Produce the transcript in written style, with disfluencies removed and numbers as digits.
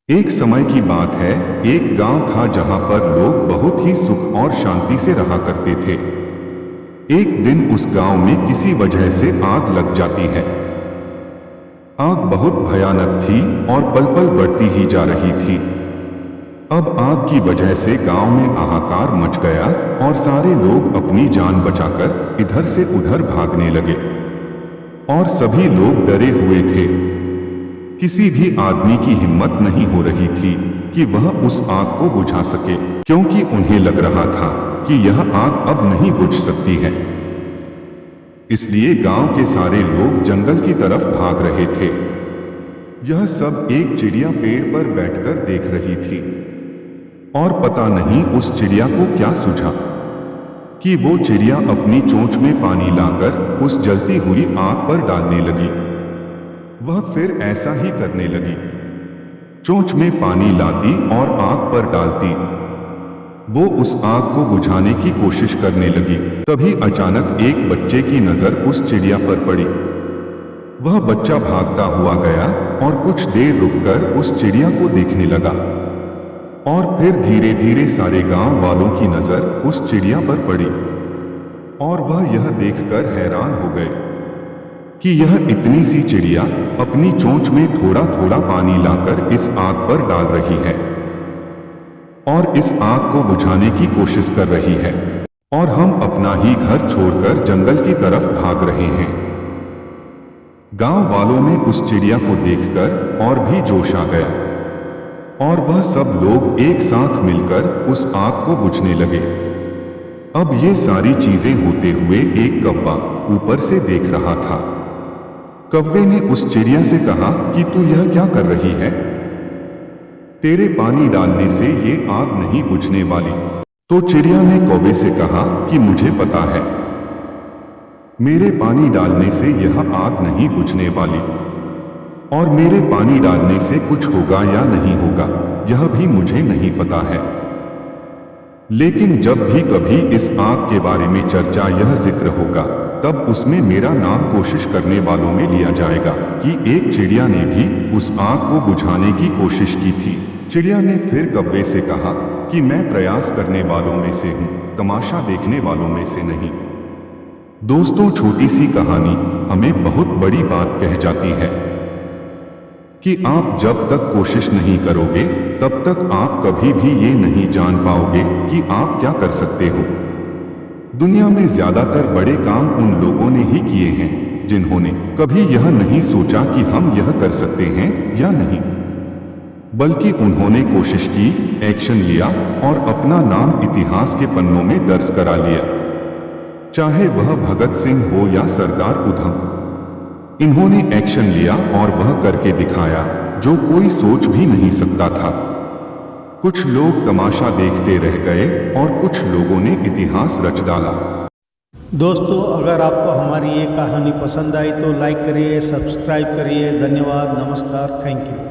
एक समय की बात है। एक गांव था जहां पर लोग बहुत ही सुख और शांति से रहा करते थे। एक दिन उस गांव में किसी वजह से आग लग जाती है। आग बहुत भयानक थी और पल पल बढ़ती ही जा रही थी। अब आग की वजह से गांव में हाहाकार मच गया और सारे लोग अपनी जान बचाकर इधर से उधर भागने लगे। और सभी लोग डरे हुए थे। किसी भी आदमी की हिम्मत नहीं हो रही थी कि वह उस आग को बुझा सके, क्योंकि उन्हें लग रहा था कि यह आग अब नहीं बुझ सकती है। इसलिए गांव के सारे लोग जंगल की तरफ भाग रहे थे। यह सब एक चिड़िया पेड़ पर बैठकर देख रही थी और पता नहीं उस चिड़िया को क्या सूझा कि वो चिड़िया अपनी चोंच में पानी लाकर उस जलती हुई आग पर डालने लगी। वह फिर ऐसा ही करने लगी। चोंच में पानी लाती और आग पर डालती। वो उस आग को बुझाने की कोशिश करने लगी। तभी अचानक एक बच्चे की नजर उस चिड़िया पर पड़ी। वह बच्चा भागता हुआ गया और कुछ देर रुककर उस चिड़िया को देखने लगा। और फिर धीरे धीरे सारे गांव वालों की नजर उस चिड़िया पर पड़ी और वह यह देखकर हैरान हो गए कि यह इतनी सी चिड़िया अपनी चोंच में थोड़ा थोड़ा पानी लाकर इस आग पर डाल रही है और इस आग को बुझाने की कोशिश कर रही है, और हम अपना ही घर छोड़कर जंगल की तरफ भाग रहे हैं। गांव वालों में उस चिड़िया को देखकर और भी जोश आ गया और वह सब लोग एक साथ मिलकर उस आग को बुझने लगे। अब ये सारी चीजें होते हुए एक कौवा ऊपर से देख रहा था। कौवे ने उस चिड़िया से कहा कि तू यह क्या कर रही है? तेरे पानी डालने से ये आग नहीं बुझने वाली। तो चिड़िया ने कौवे से कहा कि मुझे पता है, मेरे पानी डालने से यह आग नहीं बुझने वाली, और मेरे पानी डालने से कुछ होगा या नहीं होगा यह भी मुझे नहीं पता है। लेकिन जब भी कभी इस आग के बारे में चर्चा यह जिक्र होगा, तब उसमें मेरा नाम कोशिश करने वालों में लिया जाएगा कि एक चिड़िया ने भी उस आग को बुझाने की कोशिश की थी। चिड़िया ने फिर कौवे से कहा कि मैं प्रयास करने वालों में से हूं, तमाशा देखने वालों में से नहीं। दोस्तों, छोटी सी कहानी हमें बहुत बड़ी बात कह जाती है कि आप जब तक कोशिश नहीं करोगे तब तक आप कभी भी ये नहीं जान पाओगे कि आप क्या कर सकते हो। दुनिया में ज्यादातर बड़े काम उन लोगों ने ही किए हैं जिन्होंने कभी यह नहीं सोचा कि हम यह कर सकते हैं या नहीं, बल्कि उन्होंने कोशिश की, एक्शन लिया और अपना नाम इतिहास के पन्नों में दर्ज करा लिया। चाहे वह भगत सिंह हो या सरदार उधम, इन्होंने एक्शन लिया और वह करके दिखाया जो कोई सोच भी नहीं सकता था। कुछ लोग तमाशा देखते रह गए और कुछ लोगों ने इतिहास रच डाला। दोस्तों, अगर आपको हमारी ये कहानी पसंद आई तो लाइक करिए, सब्सक्राइब करिए। धन्यवाद, नमस्कार, थैंक यू।